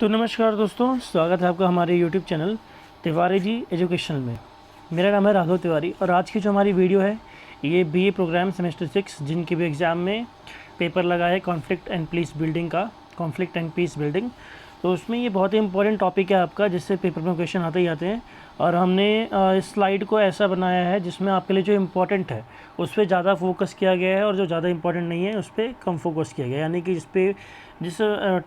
तो नमस्कार दोस्तों, स्वागत है आपका हमारे YouTube channel Tiwari ji educational में। मेरा नाम है राघव तिवारी और आज की जो हमारी वीडियो है ये बीए प्रोग्राम सेमेस्टर 6 जिनके भी एग्ज़ाम में पेपर लगा है कॉन्फ्लिक्ट एंड पीस बिल्डिंग का, कॉन्फ्लिक्ट एंड पीस बिल्डिंग। तो उसमें ये बहुत ही इंपॉर्टेंट टॉपिक है आपका, जिससे पेपर में क्वेश्चन आते ही आते हैं। और हमने इस स्लाइड को ऐसा बनाया है जिसमें आपके लिए जो इम्पोर्टेंट है उस पर ज़्यादा फोकस किया गया है और जो ज़्यादा इंपॉर्टेंट नहीं है उस पर कम फोकस किया गया है। यानी कि जिस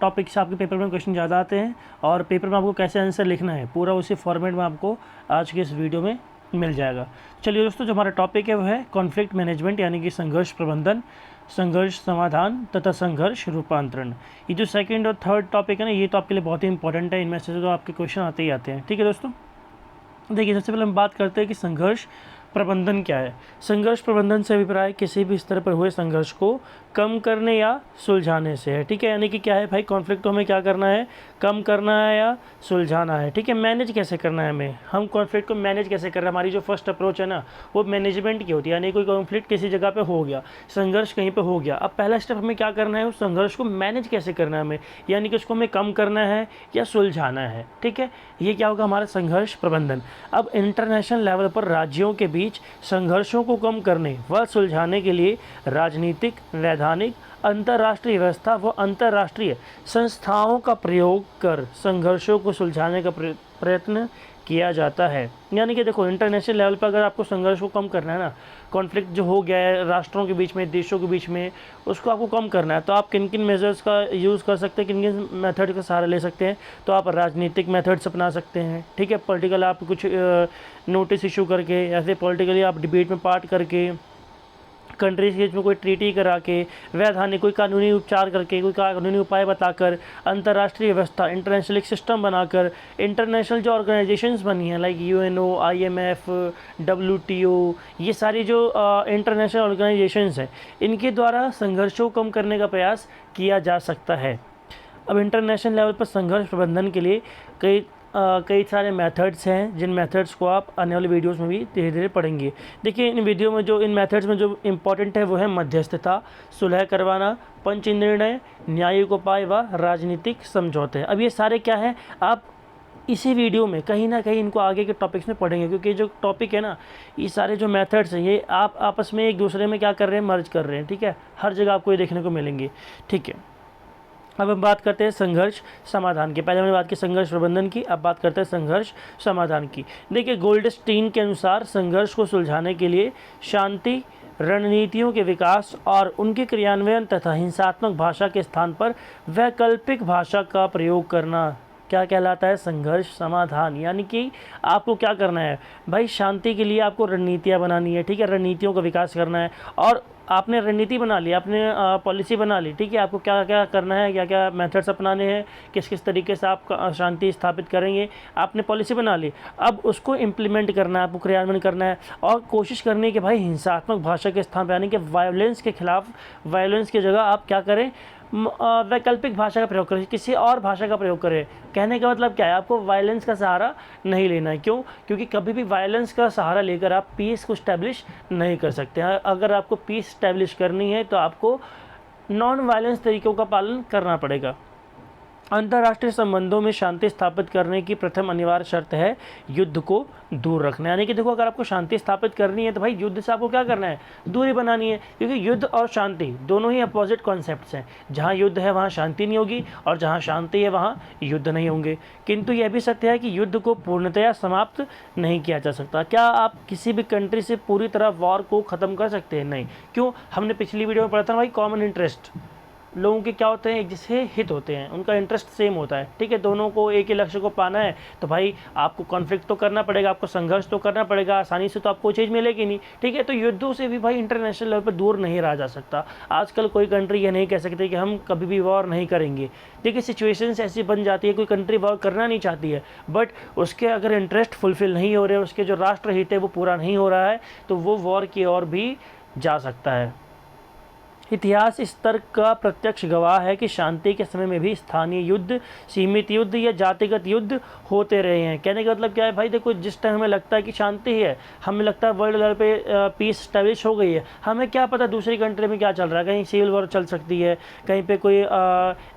टॉपिक से आपके पेपर में क्वेश्चन ज़्यादा आते हैं और पेपर में आपको कैसे आंसर लिखना है, पूरा उसी फॉर्मेट में आपको आज के इस वीडियो में मिल जाएगा। चलिए दोस्तों, जो हमारा टॉपिक है वो है कॉन्फ्लिक्ट मैनेजमेंट, यानी कि संघर्ष प्रबंधन, संघर्ष समाधान तथा संघर्ष रूपांतरण। ये जो सेकंड और थर्ड टॉपिक है ना, ये तो आपके लिए बहुत ही इंपॉर्टेंट है। इनमें से तो आपके क्वेश्चन आते ही आते हैं। ठीक है दोस्तों, देखिए सबसे पहले हम बात करते हैं कि संघर्ष प्रबंधन क्या है। संघर्ष प्रबंधन से अभिप्राय किसी भी स्तर पर हुए संघर्ष को कम करने या सुलझाने से है। ठीक है, यानी कि क्या है भाई, कॉन्फ्लिक्ट हमें क्या करना है, कम करना है या सुलझाना है। ठीक है, मैनेज कैसे करना है हमें, हम कॉन्फ्लिक्ट को मैनेज कैसे कर रहे हैं। हमारी जो फर्स्ट अप्रोच है ना वो मैनेजमेंट की होती है। यानी कोई कॉन्फ्लिक्ट किसी जगह पे हो गया, संघर्ष कहीं पे हो गया, अब पहला स्टेप हमें क्या करना है, उस संघर्ष को मैनेज कैसे करना है हमें, यानी कि उसको हमें कम करना है या सुलझाना है। ठीक है, ये क्या होगा हमारा संघर्ष प्रबंधन। अब इंटरनेशनल लेवल पर राज्यों के बीच संघर्षों को कम करने व सुलझाने के लिए राजनीतिक, वैधानिक, अंतर्राष्ट्रीय व्यवस्था व अंतर्राष्ट्रीय संस्थाओं का प्रयोग कर संघर्षों को सुलझाने का प्रयत्न किया जाता है। यानी कि देखो, इंटरनेशनल लेवल पर अगर आपको संघर्ष को कम करना है ना, कॉन्फ्लिक्ट जो हो गया है राष्ट्रों के बीच में, देशों के बीच में, उसको आपको कम करना है, तो आप किन किन मेजर्स का यूज़ कर सकते हैं, किन किन मेथड का सहारा ले सकते हैं। तो आप राजनीतिक मेथड्स अपना सकते हैं। ठीक है, पॉलिटिकल आप कुछ नोटिस इशू करके, ऐसे पॉलिटिकली आप डिबेट में पार्ट करके, कंट्रीज के बीच में कोई ट्रीटी करा के, वैधानिक कोई कानूनी उपचार करके, कोई कानूनी उपाय बताकर, अंतर्राष्ट्रीय व्यवस्था, इंटरनेशनल एक सिस्टम बनाकर, इंटरनेशनल जो ऑर्गेनाइजेशंस बनी हैं लाइक UNO, IMF, WTO, ये सारी जो इंटरनेशनल ऑर्गेनाइजेशंस हैं, इनके द्वारा संघर्षों को कम करने का प्रयास किया जा सकता है। अब इंटरनेशनल लेवल पर संघर्ष प्रबंधन के लिए कई सारे मेथड्स हैं, जिन मेथड्स को आप आने वाले वीडियोस में भी धीरे धीरे पढ़ेंगे। देखिए इन मेथड्स में जो इम्पोर्टेंट है वो है मध्यस्थता, सुलह करवाना, पंच निर्णय, न्यायिक उपाय व राजनीतिक समझौते। अब ये सारे क्या है, आप इसी वीडियो में कहीं ना कहीं इनको आगे के टॉपिक्स में पढ़ेंगे, क्योंकि जो टॉपिक है ना, ये सारे जो मेथड्स हैं ये आप आपस में एक दूसरे में क्या कर रहे हैं, मर्ज कर रहे हैं। ठीक है, हर जगह आपको ये देखने को मिलेंगे। ठीक है, अब हम बात करते हैं संघर्ष समाधान की। पहले हमने बात की संघर्ष प्रबंधन की, अब बात करते हैं संघर्ष समाधान की। देखिए, गोल्डस्टीन के अनुसार संघर्ष को सुलझाने के लिए शांति रणनीतियों के विकास और उनके क्रियान्वयन तथा हिंसात्मक भाषा के स्थान पर वैकल्पिक भाषा का प्रयोग करना क्या कहलाता है, संघर्ष समाधान। यानी कि आपको क्या करना है भाई, शांति के लिए आपको रणनीतियाँ बनानी है। ठीक है, रणनीतियों का विकास करना है, और आपने रणनीति बना ली, आपने पॉलिसी बना ली। ठीक है, आपको क्या क्या करना है, क्या क्या मेथड्स अपनाने हैं, किस किस तरीके से आप शांति स्थापित करेंगे, आपने पॉलिसी बना ली। अब उसको इम्प्लीमेंट करना है, आपको क्रियान्वयन करना है, और कोशिश करनी है कि भाई हिंसात्मक भाषा के स्थान पर, यानी कि वायलेंस के खिलाफ, वायलेंस की जगह आप क्या करें, वैकल्पिक भाषा का प्रयोग करें, किसी और भाषा का प्रयोग करें। कहने का मतलब क्या है, आपको वायलेंस का सहारा नहीं लेना है। क्यों? क्योंकि कभी भी वायलेंस का सहारा लेकर आप पीस को स्टैब्लिश नहीं कर सकते हैं। अगर आपको पीस स्टैब्लिश करनी है तो आपको नॉन वायलेंस तरीकों का पालन करना पड़ेगा। अंतर्राष्ट्रीय संबंधों में शांति स्थापित करने की प्रथम अनिवार्य शर्त है युद्ध को दूर रखना। यानी कि देखो, अगर आपको शांति स्थापित करनी है तो भाई युद्ध से आपको क्या करना है, दूरी बनानी है, क्योंकि युद्ध और शांति दोनों ही अपोजिट कॉन्सेप्ट्स हैं। जहाँ युद्ध है वहाँ शांति नहीं होगी, और जहाँ शांति है वहाँ युद्ध नहीं होंगे। किंतु यह भी सत्य है कि युद्ध को पूर्णतया समाप्त नहीं किया जा सकता। क्या आप किसी भी कंट्री से पूरी तरह वॉर को ख़त्म कर सकते हैं? नहीं। क्यों? हमने पिछली वीडियो में पढ़ा था भाई, कॉमन इंटरेस्ट लोगों के क्या होते हैं, एक जैसे हित होते हैं, उनका इंटरेस्ट सेम होता है। ठीक है, दोनों को एक ही लक्ष्य को पाना है, तो भाई आपको कॉन्फ्लिक्ट तो करना पड़ेगा, आपको संघर्ष तो करना पड़ेगा, आसानी से तो आपको चीज़ मिलेगी नहीं। ठीक है, तो युद्धों से भी भाई इंटरनेशनल लेवल पर दूर नहीं रहा जा सकता। आजकल कोई कंट्री ये नहीं कह सकती कि हम कभी भी वॉर नहीं करेंगे। देखिए, सिचुएशंस ऐसी बन जाती है, कोई कंट्री वॉर करना नहीं चाहती है, बट उसके अगर इंटरेस्ट फुलफिल नहीं हो रहे, उसके जो राष्ट्रहित है वो पूरा नहीं हो रहा है, तो वो वॉर की ओर भी जा सकता है। इतिहास इस तर्क का प्रत्यक्ष गवाह है कि शांति के समय में भी स्थानीय युद्ध, सीमित युद्ध या जातिगत युद्ध होते रहे हैं। कहने का मतलब क्या है भाई, देखो जिस टाइम हमें लगता है कि शांति है, हमें लगता है वर्ल्ड लेवल पे पीस स्टैब्लिश हो गई है, हमें क्या पता दूसरी कंट्री में क्या चल रहा है, कहीं सिविल वॉर चल सकती है, कहीं पे कोई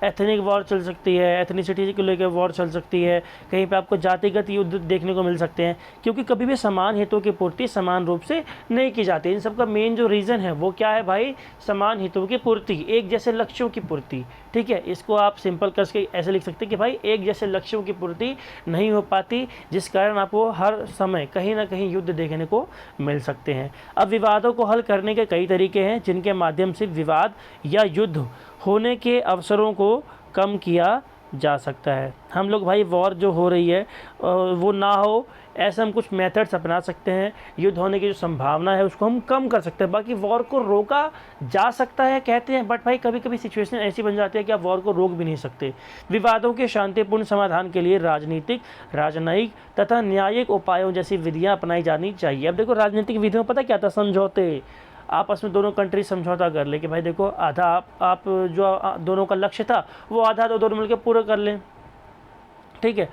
एथनिक वॉर चल सकती है, एथनिसिटी को लेकर वॉर चल सकती है, कहीं पे आपको जातिगत युद्ध देखने को मिल सकते हैं, क्योंकि कभी भी समान हितों की पूर्ति समान रूप से नहीं की जाती। इन सब का मेन जो रीज़न है वो क्या है भाई, समान हितों की पूर्ति, एक जैसे लक्ष्यों की पूर्ति। ठीक है, इसको आप सिंपल करके ऐसे लिख सकते हैं कि भाई एक जैसे लक्ष्यों की पूर्ति नहीं हो पाती, जिस कारण आपको हर समय कहीं ना कहीं युद्ध देखने को मिल सकते हैं। अब विवादों को हल करने के कई तरीके हैं जिनके माध्यम से विवाद या युद्ध होने के अवसरों को कम किया जा सकता है। हम लोग भाई वॉर जो हो रही है वो ना हो, ऐसे हम कुछ मेथड्स अपना सकते हैं, युद्ध होने की जो संभावना है उसको हम कम कर सकते हैं। बाकी वॉर को रोका जा सकता है कहते हैं, बट भाई कभी कभी सिचुएशन ऐसी बन जाती है कि आप वॉर को रोक भी नहीं सकते। विवादों के शांतिपूर्ण समाधान के लिए राजनीतिक, राजनयिक तथा न्यायिक उपायों जैसी विधियाँ अपनाई जानी चाहिए। अब देखो राजनीतिक विधियों में पता क्या था, समझौते, आपस में दोनों कंट्री समझौता कर ले कि भाई देखो आधा आप जो दोनों का लक्ष्य था वो आधा तो दोनों मिलकर पूरा कर लें। ठीक है,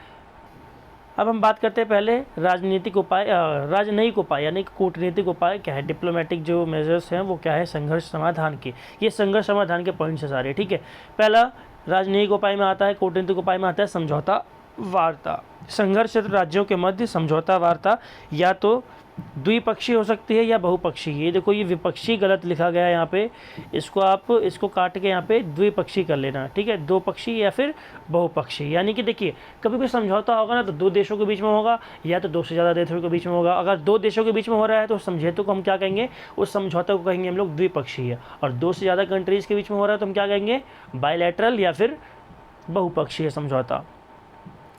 अब हम बात करते हैं पहले राजनीतिक उपाय, राजनयिक उपाय यानी कूटनीतिक उपाय क्या है, डिप्लोमेटिक जो मेजर्स हैं वो क्या है, संघर्ष समाधान के। ये संघर्ष समाधान के पॉइंट्स है सारे। ठीक है, पहला राजनयिक उपाय में आता है, कूटनीतिक उपाय में आता है समझौता वार्ता। संघर्षरत राज्यों के मध्य समझौता वार्ता या तो द्विपक्षीय हो सकती है या बहुपक्षीय। ये देखो ये विपक्षी गलत लिखा गया है यहाँ पे, इसको आप इसको काट के यहाँ पे द्विपक्षीय कर लेना। ठीक है, दो पक्षीय या फिर बहुपक्षीय, यानी कि देखिए कभी भी समझौता होगा ना तो दो देशों के बीच में होगा या तो दो से ज़्यादा देशों के बीच में होगा। अगर दो देशों के बीच में हो रहा है तो समझौते को हम क्या कहेंगे, उस समझौते को कहेंगे हम लोग द्विपक्षीय। और दो से ज़्यादा कंट्रीज़ के बीच में हो रहा है तो हम क्या कहेंगे, बायलैटरल या फिर बहुपक्षीय समझौता।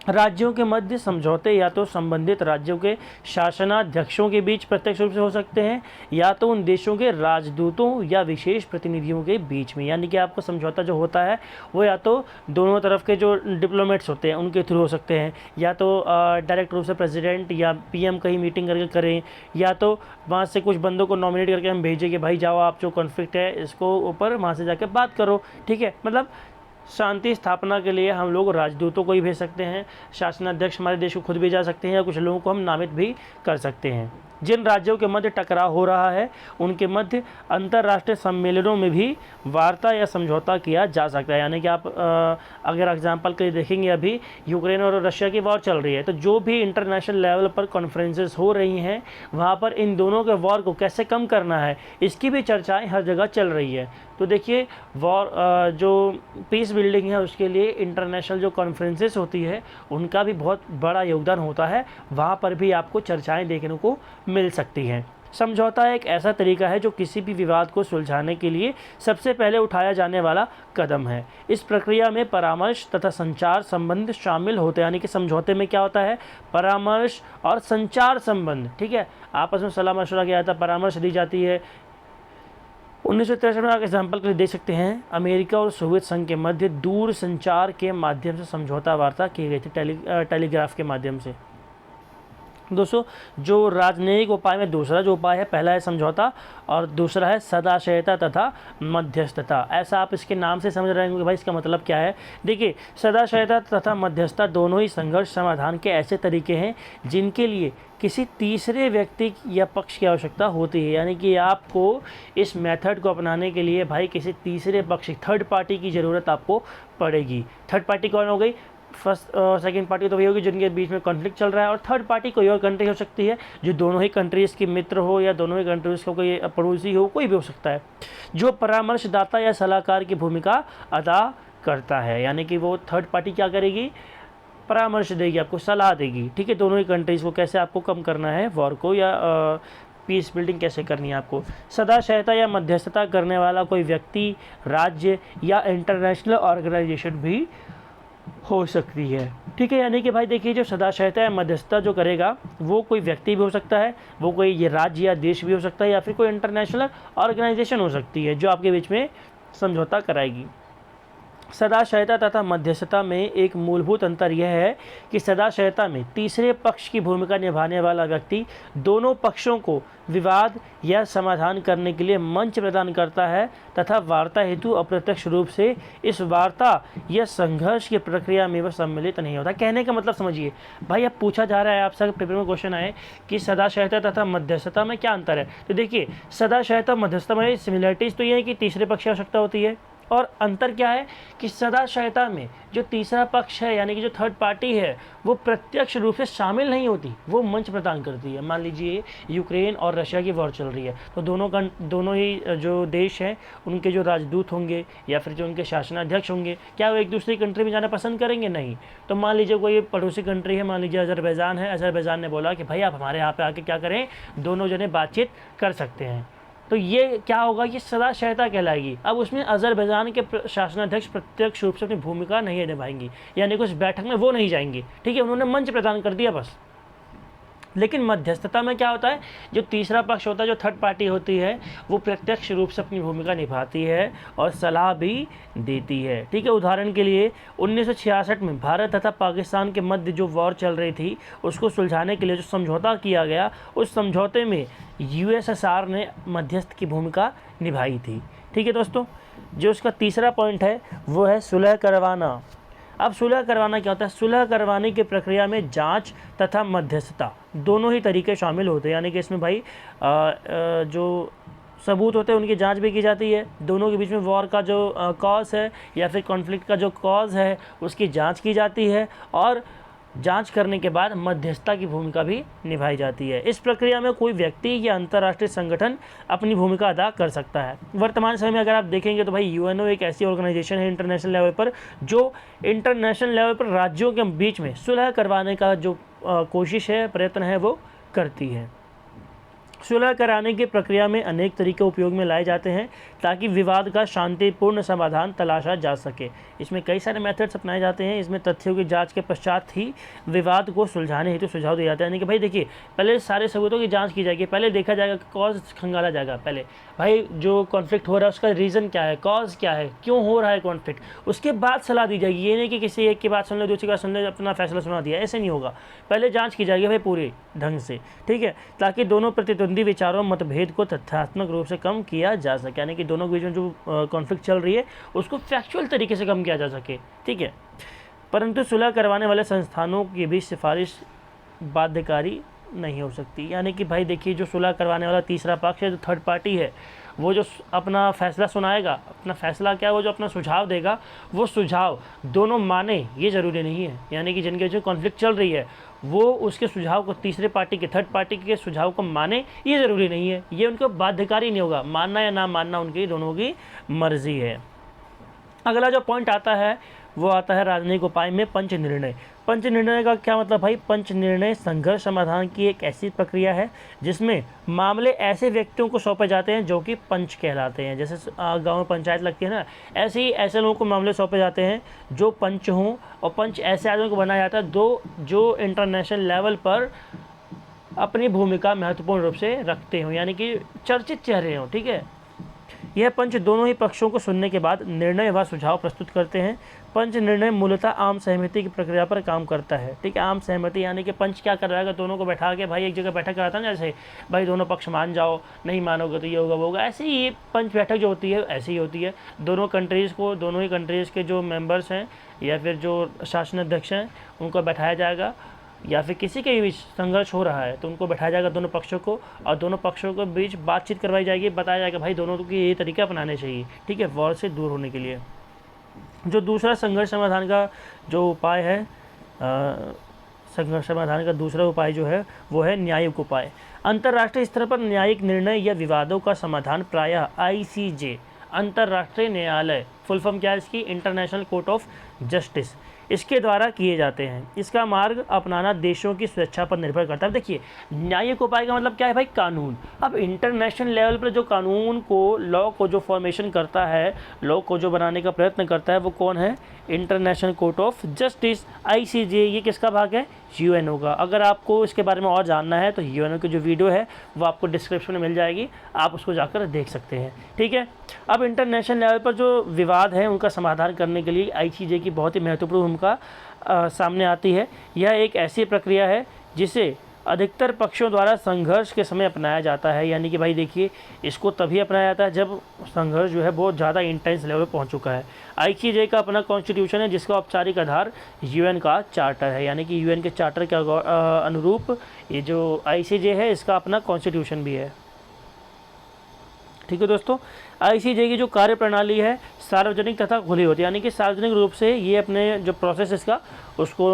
राज्यों के मध्य समझौते या तो संबंधित राज्यों के शासनाध्यक्षों के बीच प्रत्यक्ष रूप से हो सकते हैं या तो उन देशों के राजदूतों या विशेष प्रतिनिधियों के बीच में। यानी कि आपको समझौता जो होता है वो या तो दोनों तरफ के जो डिप्लोमेट्स होते हैं उनके थ्रू हो सकते हैं, या तो डायरेक्ट रूप से प्रेसिडेंट या पीएम कहीं मीटिंग करके करें, या तो वहाँ से कुछ बंदों को नॉमिनेट करके हम भेजें कि भाई जाओ आप जो कॉन्फ्लिक्ट है इसको ऊपर वहाँ से जाके बात करो। ठीक है, मतलब शांति स्थापना के लिए हम लोग राजदूतों को ही भेज सकते हैं, शासनाध्यक्ष हमारे देश को खुद भी जा सकते हैं, या कुछ लोगों को हम नामित भी कर सकते हैं। जिन राज्यों के मध्य टकराव हो रहा है उनके मध्य अंतर्राष्ट्रीय सम्मेलनों में भी वार्ता या समझौता किया जा सकता है। यानी कि आप अगर एग्जांपल के लिए देखेंगे, अभी यूक्रेन और रशिया की वॉर चल रही है, तो जो भी इंटरनेशनल लेवल पर कॉन्फ्रेंसेस हो रही हैं वहाँ पर इन दोनों के वॉर को कैसे कम करना है इसकी भी चर्चाएँ हर जगह चल रही है। तो देखिए वॉर जो पीस बिल्डिंग है उसके लिए इंटरनेशनल जो कॉन्फ्रेंसेस होती है उनका भी बहुत बड़ा योगदान होता है, वहाँ पर भी आपको चर्चाएं देखने को मिल सकती हैं। समझौता एक ऐसा तरीका है जो किसी भी विवाद को सुलझाने के लिए सबसे पहले उठाया जाने वाला कदम है। इस प्रक्रिया में परामर्श तथा संचार संबंध शामिल होते हैं। यानी कि समझौते में क्या होता है, परामर्श और संचार संबंध। ठीक है, आपस में सलाह मशवरा किया जाता है, परामर्श दी जाती है। 1963 में आप एग्जाम्पल के लिए देख सकते हैं, अमेरिका और सोवियत संघ के मध्य दूर संचार के माध्यम से समझौता वार्ता की गई थी, टेलीग्राफ के माध्यम से। दोस्तों जो राजनयिक उपाय में दूसरा जो उपाय है, पहला है समझौता और दूसरा है सदाशयता तथा मध्यस्थता। ऐसा आप इसके नाम से समझ रहे होंगे कि भाई इसका मतलब क्या है। देखिए सदाशयता तथा मध्यस्थता दोनों ही संघर्ष समाधान के ऐसे तरीके हैं जिनके लिए किसी तीसरे व्यक्ति या पक्ष की आवश्यकता होती है। यानी कि आपको इस मेथड को अपनाने के लिए भाई किसी तीसरे पक्ष, थर्ड पार्टी की ज़रूरत आपको पड़ेगी। थर्ड पार्टी कौन हो गई, फर्स्ट और सेकंड पार्टी तो वही होगी जिनके बीच में कॉन्फ्लिक्ट चल रहा है, और थर्ड पार्टी कोई और कंट्री हो सकती है जो दोनों ही कंट्रीज़ की मित्र हो या दोनों ही कंट्रीज़ का कोई पड़ोसी हो, कोई भी हो सकता है, जो परामर्शदाता या सलाहकार की भूमिका अदा करता है। यानी कि वो थर्ड पार्टी क्या करेगी, परामर्श देगी, आपको सलाह देगी। ठीक है, दोनों ही कंट्रीज़ को कैसे आपको कम करना है वॉर को, या पीस बिल्डिंग कैसे करनी है आपको। सदाशयता या मध्यस्थता करने वाला कोई व्यक्ति, राज्य या इंटरनेशनल ऑर्गेनाइजेशन भी हो सकती है। ठीक है, यानी कि भाई देखिए जो सदाशयता या मध्यस्थता जो करेगा वो कोई व्यक्ति भी हो सकता है, वो कोई ये राज्य या देश भी हो सकता है, या फिर कोई इंटरनेशनल ऑर्गेनाइजेशन हो सकती है जो आपके बीच में समझौता कराएगी। सदाशयता तथा मध्यस्थता में एक मूलभूत अंतर यह है कि सदाशयता में तीसरे पक्ष की भूमिका निभाने वाला व्यक्ति दोनों पक्षों को विवाद या समाधान करने के लिए मंच प्रदान करता है तथा वार्ता हेतु अप्रत्यक्ष रूप से इस वार्ता या संघर्ष की प्रक्रिया में वह सम्मिलित नहीं होता। कहने का मतलब समझिए भाई, अब पूछा जा रहा है आपसे पेपर में क्वेश्चन आए कि सदाशयता तथा मध्यस्थता में क्या अंतर है। तो देखिए, सदाशयता मध्यस्थता में सिमिलरिटीज़ तो ये है कि तीसरे पक्ष की आवश्यकता होती है, और अंतर क्या है कि सदाशयता में जो तीसरा पक्ष है यानी कि जो थर्ड पार्टी है वो प्रत्यक्ष रूप से शामिल नहीं होती, वो मंच प्रदान करती है। मान लीजिए यूक्रेन और रशिया की वॉर चल रही है, तो दोनों ही जो देश हैं उनके जो राजदूत होंगे या फिर जो उनके शासनाध्यक्ष होंगे, क्या वो एक दूसरी कंट्री में जाना पसंद करेंगे? नहीं। तो मान लीजिए कोई पड़ोसी कंट्री है, मान लीजिए अजरबैजान है, अजरबैजान ने बोला कि भाई आप हमारे यहाँ पे आके क्या करें, दोनों जने बातचीत कर सकते हैं, तो ये क्या होगा, ये सदाशयता कहलाएगी। अब उसमें अजरबैजान के शासनाध्यक्ष प्रत्यक्ष रूप से अपनी भूमिका नहीं निभाएंगी, यानी कि उस बैठक में वो नहीं जाएंगी, ठीक है, उन्होंने मंच प्रदान कर दिया बस। लेकिन मध्यस्थता में क्या होता है, जो तीसरा पक्ष होता है, जो थर्ड पार्टी होती है, वो प्रत्यक्ष रूप से अपनी भूमिका निभाती है और सलाह भी देती है, ठीक है। उदाहरण के लिए 1966 में भारत तथा पाकिस्तान के मध्य जो वॉर चल रही थी उसको सुलझाने के लिए जो समझौता किया गया, उस समझौते में यूएसएसआर ने मध्यस्थ की भूमिका निभाई थी, ठीक है दोस्तों। जो उसका तीसरा पॉइंट है वो है सुलह करवाना। अब सुलह करवाना क्या होता है? सुलह करवाने की प्रक्रिया में जांच तथा मध्यस्थता दोनों ही तरीके शामिल होते हैं, यानी कि इसमें भाई जो सबूत होते हैं उनकी जांच भी की जाती है, दोनों के बीच में वॉर का जो कॉज है या फिर कॉन्फ्लिक्ट का जो कॉज है उसकी जांच की जाती है, और जांच करने के बाद मध्यस्थता की भूमिका भी निभाई जाती है। इस प्रक्रिया में कोई व्यक्ति या अंतर्राष्ट्रीय संगठन अपनी भूमिका अदा कर सकता है। वर्तमान समय में अगर आप देखेंगे तो भाई यूएनओ एक ऐसी ऑर्गेनाइजेशन है इंटरनेशनल लेवल पर, जो इंटरनेशनल लेवल पर राज्यों के बीच में सुलह करवाने का जो कोशिश है, प्रयत्न है, वो करती है। सुलह कराने की प्रक्रिया में अनेक तरीके उपयोग में लाए जाते हैं ताकि विवाद का शांतिपूर्ण समाधान तलाशा जा सके। इसमें कई सारे मेथड्स अपनाए जाते हैं। इसमें तथ्यों की जांच के पश्चात ही विवाद को सुलझाने हेतु सुझाव दिया जाता है, यानी कि भाई देखिए, पहले सारे सबूतों की जांच की जाएगी, पहले देखा जाएगा कि कॉज खंगाला जाएगा, पहले भाई जो कॉन्फ्लिक्ट हो रहा है उसका रीज़न क्या है, कॉज क्या है, क्यों हो रहा है कॉन्फ्लिक्ट, उसके बाद सलाह दी जाएगी। ये नहीं कि किसी एक की बात सुन ले, दूसरी बात सुन ले, अपना फैसला सुना दिया, ऐसे नहीं होगा। पहले जाँच की जाएगी भाई पूरे ढंग से, ठीक है, ताकि दोनों प्रतिद्वंदी विचारों मतभेद को तथ्यात्मक रूप से कम किया जा सके, यानी कि दोनों के बीच में जो कॉन्फ्लिक्ट चल रही है उसको फैक्चुअल तरीके से कम किया जा सके, ठीक है। परंतु सुलह करवाने वाले संस्थानों की भी सिफारिश बाध्यकारी नहीं हो सकती, यानी कि भाई देखिए, जो सुलह करवाने वाला तीसरा पक्ष है, जो थर्ड पार्टी है, वो जो अपना फैसला सुनाएगा, अपना फैसला क्या है, वो जो अपना सुझाव देगा, वो सुझाव दोनों माने ये ज़रूरी नहीं है, यानी कि जिनके जो कॉन्फ्लिक्ट चल रही है वो उसके सुझाव को तीसरे पार्टी के, थर्ड पार्टी के सुझाव को माने ये ज़रूरी नहीं है, ये उनको बाध्यकारी नहीं होगा, मानना या ना मानना उनकी दोनों की मर्जी है। अगला जो पॉइंट आता है वो आता है राजनीतिक उपाय में पंच निर्णय। पंच निर्णय का क्या मतलब भाई? पंच निर्णय संघर्ष समाधान की एक ऐसी प्रक्रिया है जिसमें मामले ऐसे व्यक्तियों को सौंपे जाते हैं जो कि पंच कहलाते हैं। जैसे गांव में पंचायत लगती है ना, ऐसे ही ऐसे लोगों को मामले सौंपे जाते हैं जो पंच हों, और पंच ऐसे आदमियों को बनाया जाता है जो इंटरनेशनल लेवल पर अपनी भूमिका महत्वपूर्ण रूप से रखते हों, यानी कि चर्चित चेहरे हों, ठीक है। यह पंच दोनों ही पक्षों को सुनने के बाद निर्णय व सुझाव प्रस्तुत करते हैं। पंच निर्णय मूलतः आम सहमति की प्रक्रिया पर काम करता है, ठीक है। आम सहमति यानी कि पंच क्या करवाएगा, दोनों को बैठा के भाई एक जगह बैठक कराता है ना, जैसे भाई दोनों पक्ष मान जाओ, नहीं मानोगे तो ये होगा वो होगा, ऐसे ही ये पंच बैठक जो होती है ऐसी ही होती है। दोनों ही कंट्रीज़ के जो मेंबर्स हैं या फिर जो शासनाध्यक्ष हैं उनको बैठाया जाएगा, या फिर किसी के भी संघर्ष हो रहा है तो उनको बैठाया जाएगा दोनों पक्षों को, और दोनों पक्षों के बीच बातचीत करवाई जाएगी, बताया जाएगा भाई दोनों के ये तरीके अपनाने चाहिए, ठीक है, वॉर से दूर होने के लिए। जो दूसरा संघर्ष समाधान का जो उपाय है, संघर्ष समाधान का दूसरा उपाय जो है वो है न्यायिक उपाय। अंतर्राष्ट्रीय स्तर पर न्यायिक निर्णय या विवादों का समाधान प्रायः ICJ, अंतर्राष्ट्रीय न्यायालय, फुल फॉर्म क्या है इसकी, इंटरनेशनल कोर्ट ऑफ जस्टिस, इसके द्वारा किए जाते हैं। इसका मार्ग अपनाना देशों की स्वेच्छा पर निर्भर करता है। देखिए, न्यायिक उपाय का मतलब क्या है भाई? कानून। अब इंटरनेशनल लेवल पर जो कानून को, लॉ को जो फॉर्मेशन करता है, लॉ को जो बनाने का प्रयत्न करता है, वो कौन है? International court of justice, ICJ। ये किसका भाग है? यूएनओ का। अगर आपको इसके बारे में और जानना है तो यूएनओ की जो वीडियो है वो आपको डिस्क्रिप्शन में मिल जाएगी, आप उसको जाकर देख सकते हैं, ठीक है। अब इंटरनेशनल लेवल पर जो विवाद हैं उनका समाधान करने के लिए आईसीजे की बहुत ही महत्वपूर्ण भूमिका सामने आती है। यह एक ऐसी प्रक्रिया है जिसे अधिकतर पक्षों द्वारा संघर्ष के समय अपनाया जाता है। यानी कि भाई देखिए, इसको तभी अपनाया जाता है जब संघर्ष जो है बहुत ज़्यादा इंटेंस लेवल पर पहुंच चुका है। आईसीजे का अपना कॉन्स्टिट्यूशन है जिसका औपचारिक आधार यूएन का चार्टर है। यानी कि यूएन के चार्टर के अनुरूप ये जो आईसीजे है इसका अपना कॉन्स्टिट्यूशन भी है। ठीक है दोस्तों, आईसीजे की जो कार्य प्रणाली है सार्वजनिक तथा खुली होती है। यानी कि सार्वजनिक रूप से ये अपने जो प्रोसेस इसका उसको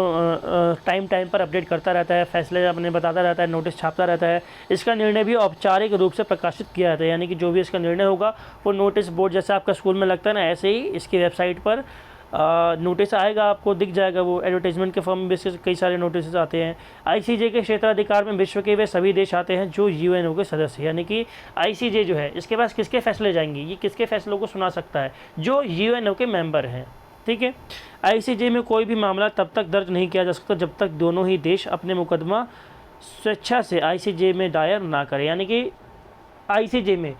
टाइम पर अपडेट करता रहता है, फैसले अपने बताता रहता है, नोटिस छापता रहता है। इसका निर्णय भी औपचारिक रूप से प्रकाशित किया जाता है। यानी कि जो भी इसका निर्णय होगा वो नोटिस बोर्ड जैसे आपका स्कूल में लगता है ना, ऐसे ही इसकी वेबसाइट पर नोटिस आएगा, आपको दिख जाएगा। वो एडवर्टाइजमेंट के फॉर्म बेसिस कई सारे नोटिस आते हैं। आईसीजे के क्षेत्राधिकार में विश्व के वे सभी देश आते हैं जो यूएनओ के सदस्य। यानी कि आईसीजे जो है इसके पास किसके फैसले जाएंगे, ये किसके फैसलों को सुना सकता है, जो यूएनओ के मेंबर हैं। ठीक है, आईसीजे में कोई भी मामला तब तक दर्ज नहीं किया जा सकता जब तक दोनों ही देश अपने मुकदमा स्वेच्छा से आईसीजे में दायर ना करें। यानी कि आईसीजे में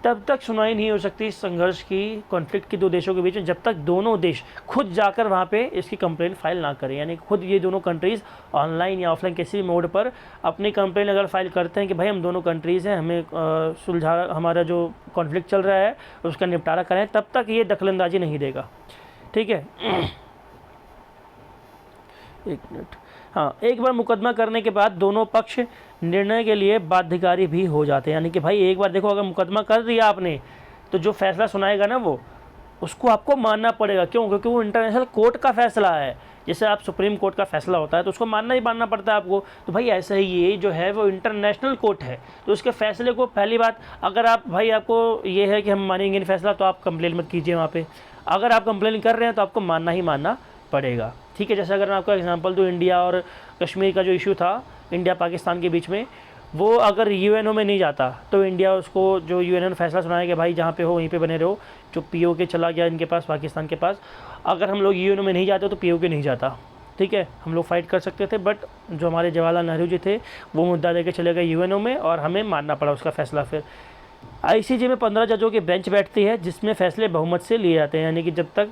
तब तक सुनवाई नहीं हो सकती संघर्ष की, कॉन्फ्लिक्ट की दो देशों के बीच में, जब तक दोनों देश खुद जाकर वहाँ पे इसकी कंप्लेंट फाइल ना करें। यानी खुद ये दोनों कंट्रीज़ ऑनलाइन या ऑफलाइन किसी भी मोड पर अपनी कंप्लेंट अगर फाइल करते हैं कि भाई हम दोनों कंट्रीज़ हैं, हमें सुलझा, हमारा जो कॉन्फ्लिक्ट चल रहा है उसका निपटारा करें, तब तक ये दखलंदाजी नहीं देगा। ठीक है, एक मिनट। हाँ, एक बार मुकदमा करने के बाद दोनों पक्ष निर्णय के लिए बाध्यकारी भी हो जाते हैं। यानी कि भाई एक बार देखो, अगर मुकदमा कर दिया आपने तो जो फैसला सुनाएगा ना वो उसको आपको मानना पड़ेगा। क्यों? क्योंकि वो इंटरनेशनल कोर्ट का फैसला है। जैसे आप सुप्रीम कोर्ट का फैसला होता है तो उसको मानना ही मानना पड़ता है आपको। तो भाई ऐसे ही ये जो है वो इंटरनेशनल कोर्ट है, तो उसके फैसले को पहली बात, अगर आप भाई आपको ये है कि हम मानेंगे नहीं फैसला, तो आप कंप्लेन मत कीजिए वहाँ पे। अगर आप कंप्लेन कर रहे हैं तो आपको मानना ही मानना पड़ेगा। ठीक है, जैसे अगर मैं आपका एग्जांपल दूँ, इंडिया और कश्मीर का जो इशू था इंडिया पाकिस्तान के बीच में, वो अगर यूएनओ में नहीं जाता तो इंडिया उसको, जो यूएनओ ने फैसला सुनाया कि भाई जहाँ पे हो वहीं पे बने रहो, जो पीओके चला गया इनके पास, पाकिस्तान के पास, अगर हम लोग यूएनओ में नहीं जाते तो पीओके नहीं जाता। ठीक है, हम लोग फाइट कर सकते थे, बट जो हमारे जवाहरलाल नेहरू जी थे वो मुद्दा लेके चले गए यूएनओ में और हमें मानना पड़ा उसका फैसला। फिर आईसीजे में 15 जजों की बेंच बैठती है जिसमें फैसले बहुमत से लिए जाते हैं। यानी कि जब तक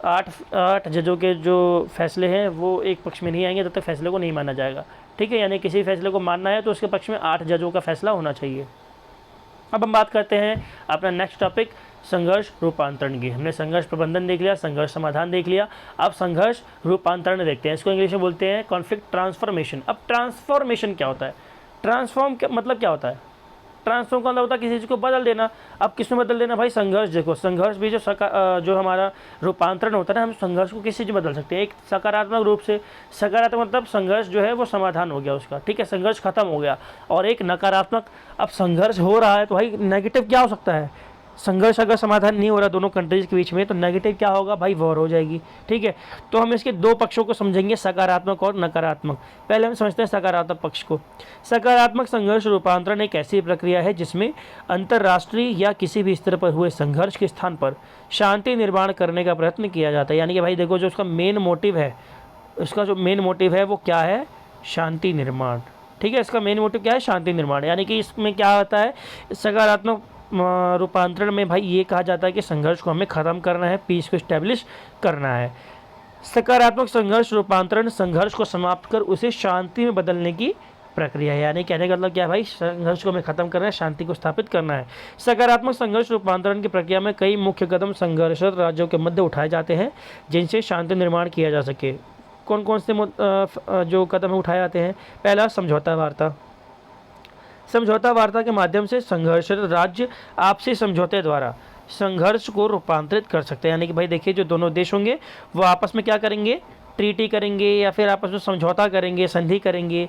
आठ जजों के जो फैसले हैं वो एक पक्ष में नहीं आएंगे तब तक फैसले को नहीं माना जाएगा। ठीक है, यानी किसी फैसले को मानना है तो उसके पक्ष में 8 जजों का फैसला होना चाहिए। अब हम बात करते हैं अपना नेक्स्ट टॉपिक, संघर्ष रूपांतरण की। हमने संघर्ष प्रबंधन देख लिया, संघर्ष समाधान देख लिया, अब संघर्ष रूपांतरण देखते हैं। इसको इंग्लिश में बोलते हैं कॉन्फ्लिक्ट ट्रांसफॉर्मेशन। अब ट्रांसफॉर्मेशन क्या होता है, ट्रांसफॉर्म मतलब क्या होता है? ट्रांसफॉर्म का मतलब होता है किसी चीज़ को बदल देना। अब किस में बदल देना भाई? संघर्ष। देखो, संघर्ष भी जो हमारा रूपांतरण होता है ना, हम संघर्ष को किसी चीज़ में बदल सकते हैं। एक सकारात्मक रूप से, सकारात्मक मतलब संघर्ष जो है वो समाधान हो गया उसका, ठीक है, संघर्ष खत्म हो गया। और एक नकारात्मक, अब संघर्ष हो रहा है तो भाई नेगेटिव क्या हो सकता है? संघर्ष अगर समाधान नहीं हो रहा दोनों कंट्रीज के बीच में तो नेगेटिव क्या होगा भाई? वॉर हो जाएगी। ठीक है, तो हम इसके दो पक्षों को समझेंगे, सकारात्मक और नकारात्मक। पहले हम समझते हैं सकारात्मक पक्ष को। सकारात्मक संघर्ष रूपांतरण एक ऐसी प्रक्रिया है जिसमें अंतर्राष्ट्रीय या किसी भी स्तर पर हुए संघर्ष के स्थान पर शांति निर्माण करने का प्रयत्न किया जाता है। यानी कि भाई देखो, जो उसका मेन मोटिव है, उसका जो मेन मोटिव है वो क्या है? शांति निर्माण। ठीक है, इसका मेन मोटिव क्या है? शांति निर्माण। यानी कि इसमें क्या होता है, सकारात्मक रूपांतरण में भाई ये कहा जाता है कि संघर्ष को हमें ख़त्म करना है, पीस को इस्टेब्लिश करना है। सकारात्मक संघर्ष रूपांतरण संघर्ष को समाप्त कर उसे शांति में बदलने की प्रक्रिया है। यानी कहने का मतलब क्या है भाई? संघर्ष को हमें ख़त्म करना है, शांति को स्थापित करना है। सकारात्मक संघर्ष रूपांतरण की प्रक्रिया में कई मुख्य कदम संघर्षरत राज्यों के मध्य उठाए जाते हैं जिनसे शांति निर्माण किया जा सके। कौन कौन से जो कदम उठाए जाते हैं? पहला, समझौता वार्ता। समझौता वार्ता के माध्यम से संघर्षरत राज्य आपसी समझौते द्वारा संघर्ष को रूपांतरित कर सकते हैं। यानी कि भाई देखिए, जो दोनों देश होंगे वो आपस में क्या करेंगे? ट्रीटी करेंगे या फिर आपस में समझौता करेंगे, संधि करेंगे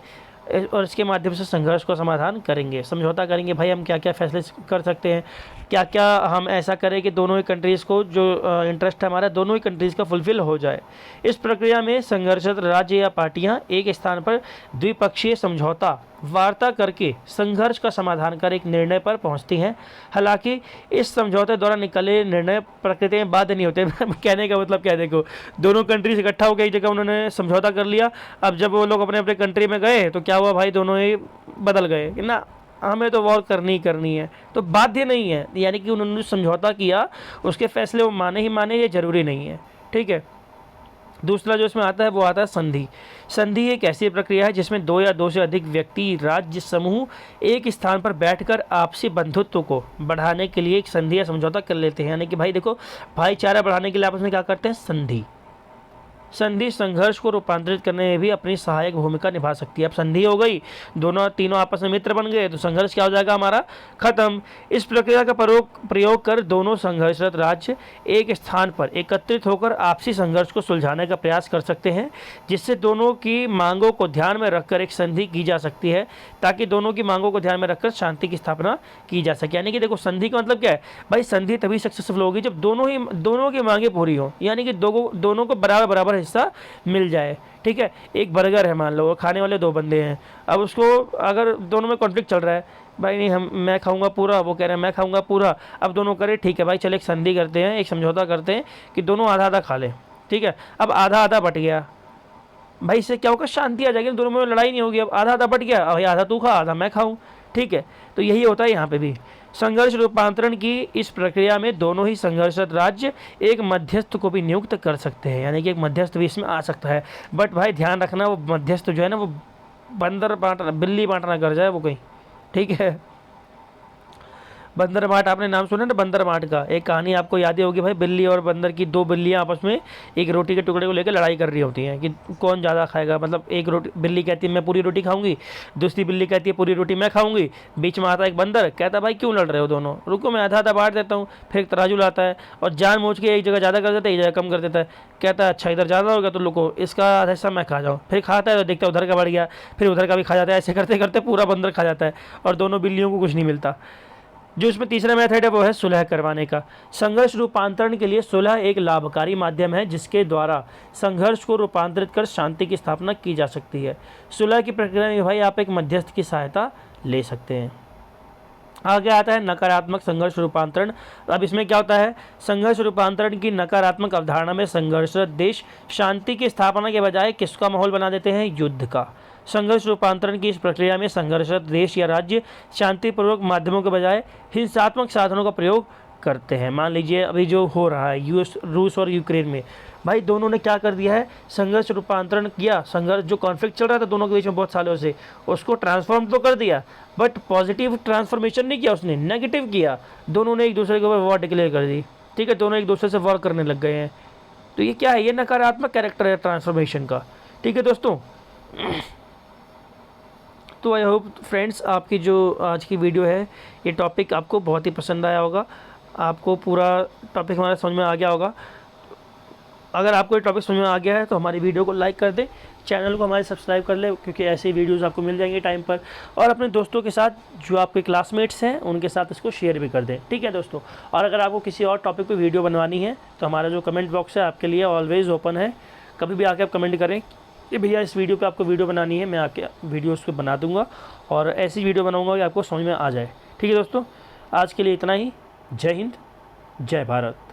और इसके माध्यम से संघर्ष को समाधान करेंगे। समझौता करेंगे भाई हम क्या क्या फैसले कर सकते हैं, क्या क्या हम ऐसा करें कि दोनों ही कंट्रीज़ को जो इंटरेस्ट है हमारा, दोनों ही कंट्रीज़ का फुलफिल हो जाए। इस प्रक्रिया में संघर्षरत राज्य या पार्टियां एक स्थान पर द्विपक्षीय समझौता वार्ता करके संघर्ष का समाधान कर एक निर्णय पर पहुंचती हैं। हालांकि इस समझौते द्वारा निकले निर्णय प्रकृति में बाध्य नहीं होते। कहने का मतलब क्या है? देखो, दोनों कंट्रीज इकट्ठा हो गई, एक जगह उन्होंने समझौता कर लिया। अब जब वो लोग अपने अपने कंट्री में गए तो क्या हुआ भाई? दोनों ही बदल गए ना, हमें तो वॉर करनी ही करनी है, तो बाध्य नहीं है, यानी कि उन्होंने समझौता किया उसके फैसले वो माने ही माने, ये जरूरी नहीं है। ठीक है। दूसरा जो इसमें आता है वो आता है संधि। संधि एक ऐसी प्रक्रिया है जिसमें दो या दो से अधिक व्यक्ति, राज्य समूह एक स्थान पर बैठकर आपसी बंधुत्व को बढ़ाने के लिए एक संधि या समझौता कर लेते हैं। यानी कि भाई देखो, भाईचारा बढ़ाने के लिए आपस में क्या करते हैं, संधि। संधि संघर्ष को रूपांतरित करने में भी अपनी सहायक भूमिका निभा सकती है। अब संधि हो गई, दोनों तीनों आपस में मित्र बन गए, तो संघर्ष क्या हो जाएगा हमारा, खत्म। इस प्रक्रिया का प्रयोग कर दोनों संघर्षरत राज्य एक स्थान पर एकत्रित होकर आपसी संघर्ष को सुलझाने का प्रयास कर सकते हैं, जिससे दोनों की मांगों को ध्यान में रखकर एक संधि की जा सकती है, ताकि दोनों की मांगों को ध्यान में रखकर शांति की स्थापना की जा सके। यानी कि देखो, संधि का मतलब क्या है भाई, संधि तभी सक्सेसफुल होगी जब दोनों की मांगें पूरी हो, यानी कि दोनों को बराबर बराबर हिस्सा मिल जाए। ठीक है। एक बर्गर है मान लो, खाने वाले दो बंदे हैं, अब उसको अगर दोनों में कॉन्फ्लिक्ट चल रहा है, भाई नहीं मैं खाऊंगा पूरा, वो कह रहे हैं मैं खाऊंगा पूरा, अब दोनों करे ठीक है भाई चल एक संधि करते हैं, एक समझौता करते हैं कि दोनों आधा आधा खा लें। ठीक है। अब आधा आधा बट गया, भाई इससे क्या होगा, शांति आ जाएगी, दोनों में लड़ाई नहीं होगी। अब आधा आधा बट गया, भाई आधा तू खा आधा मैं खाऊं। ठीक है। तो यही होता है यहाँ पे भी। संघर्ष रूपांतरण की इस प्रक्रिया में दोनों ही संघर्षरत राज्य एक मध्यस्थ को भी नियुक्त कर सकते हैं, यानी कि एक मध्यस्थ भी इसमें आ सकता है। बट भाई ध्यान रखना, वो मध्यस्थ जो है ना, वो बिल्ली बांटना कर जाए वो कहीं। ठीक है। बंदर बाट, आपने नाम सुना ना बंदर बाट का, एक कहानी आपको याद ही होगी भाई, बिल्ली और बंदर की, दो बिल्लियाँ आपस में एक रोटी के टुकड़े को लेकर लड़ाई कर रही होती हैं कि कौन ज़्यादा खाएगा। मतलब एक रोटी, बिल्ली कहती है मैं पूरी रोटी खाऊंगी, दूसरी बिल्ली कहती है पूरी रोटी मैं खाऊंगी। बीच में आता है एक बंदर, कहता है भाई क्यों लड़ रहे हो दोनों, रुको मैं आधा आधा बांट देता हूँ। फिर एक तराजू लाता है और जानबूझ के एक जगह ज़्यादा कर देता है, एक जगह कम कर देता है। कहता है अच्छा इधर ज़्यादा होगा तो रुको इसका आधा हिस्सा मैं खा जाऊँ। फिर खाता है तो देखता है उधर का बढ़ गया, फिर उधर का भी खा जाता है। ऐसे करते करते पूरा बंदर खा जाता है और दोनों बिल्लियों को कुछ नहीं मिलता। जो इसमें तीसरा मेथड है वो है सुलह करवाने का। संघर्ष रूपांतरण के लिए सुलह एक लाभकारी माध्यम है जिसके द्वारा संघर्ष को रूपांतरित कर शांति की स्थापना की जा सकती है। सुलह की प्रक्रिया में भाई आप एक मध्यस्थ की सहायता ले सकते हैं। आगे आता है नकारात्मक संघर्ष रूपांतरण। अब इसमें क्या होता है, संघर्ष रूपांतरण की नकारात्मक अवधारणा में संघर्षरत देश शांति की स्थापना के बजाय किसका माहौल बना देते हैं, युद्ध का। संघर्ष रूपांतरण की इस प्रक्रिया में संघर्षरत देश या राज्य शांतिपूर्वक माध्यमों के बजाय हिंसात्मक साधनों का प्रयोग करते हैं। मान लीजिए अभी जो हो रहा है रूस और यूक्रेन में, भाई दोनों ने क्या कर दिया है, संघर्ष रूपांतरण किया। संघर्ष जो कॉन्फ्लिक्ट चल रहा था दोनों के बीच में बहुत सालों से, उसको ट्रांसफॉर्म तो कर दिया, बट पॉजिटिव ट्रांसफॉर्मेशन नहीं किया उसने, नेगेटिव किया। दोनों ने एक दूसरे के ऊपर वॉर डिक्लेयर कर दी। ठीक है। दोनों एक दूसरे से वॉर करने लग गए हैं। तो ये क्या है, ये नकारात्मक कैरेक्टर है ट्रांसफॉर्मेशन का। ठीक है दोस्तों। तो आई होप फ्रेंड्स आपकी जो आज की वीडियो है, ये टॉपिक आपको बहुत ही पसंद आया होगा, आपको पूरा टॉपिक हमारा समझ में आ गया होगा। अगर आपको ये टॉपिक समझ में आ गया है तो हमारी वीडियो को लाइक कर दें, चैनल को हमारे सब्सक्राइब कर ले, क्योंकि ऐसे वीडियोस आपको मिल जाएंगे टाइम पर। और अपने दोस्तों के साथ, जो आपके क्लासमेट्स हैं उनके साथ इसको शेयर भी कर दें। ठीक है दोस्तों। और अगर आपको किसी और टॉपिक पर वीडियो बनवानी है तो हमारा जो कमेंट बॉक्स है आपके लिए ऑलवेज़ ओपन है। कभी भी आके आप कमेंट करें कि भैया इस वीडियो पे आपको वीडियो बनानी है, मैं आके वीडियो उस पर बना दूंगा और ऐसी वीडियो बनाऊंगा कि आपको समझ में आ जाए। ठीक है दोस्तों, आज के लिए इतना ही। जय हिंद, जय भारत।